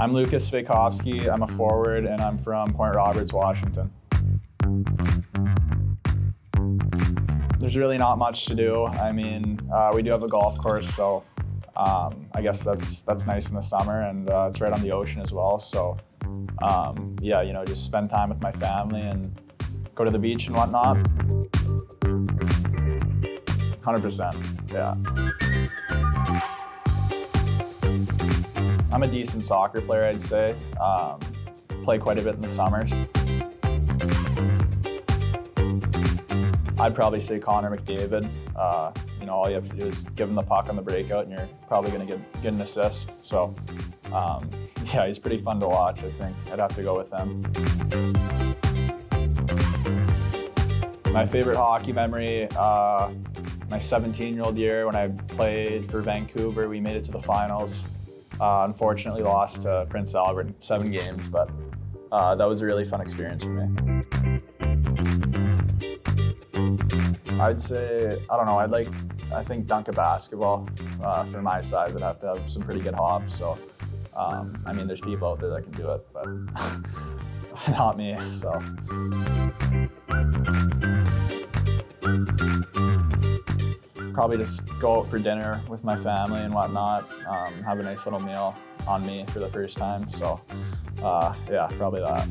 I'm Lukas Svejkovsky. I'm a forward, and I'm from Point Roberts, Washington. There's really not much to do. I mean, we do have a golf course, so I guess that's nice in the summer, and it's right on the ocean as well. So yeah, you know, just spend time with my family and go to the beach and whatnot. 100%, yeah. I'm a decent soccer player, I'd say. Play quite a bit in the summers. I'd probably say Connor McDavid. You know, all you have to do is give him the puck on the breakout and you're probably gonna get an assist. So yeah, he's pretty fun to watch, I think. I'd have to go with him. My favorite hockey memory, my 17-year-old year when I played for Vancouver. We made it to the finals. Unfortunately lost to Prince Albert in 7 games, but that was a really fun experience for me. I'd say, I don't know, I think dunk a basketball. For my size, I'd have to have some pretty good hops. So, I mean, there's people out there that can do it, but not me, so. Probably just go out for dinner with my family and whatnot, have a nice little meal on me for the first time. So yeah, probably that.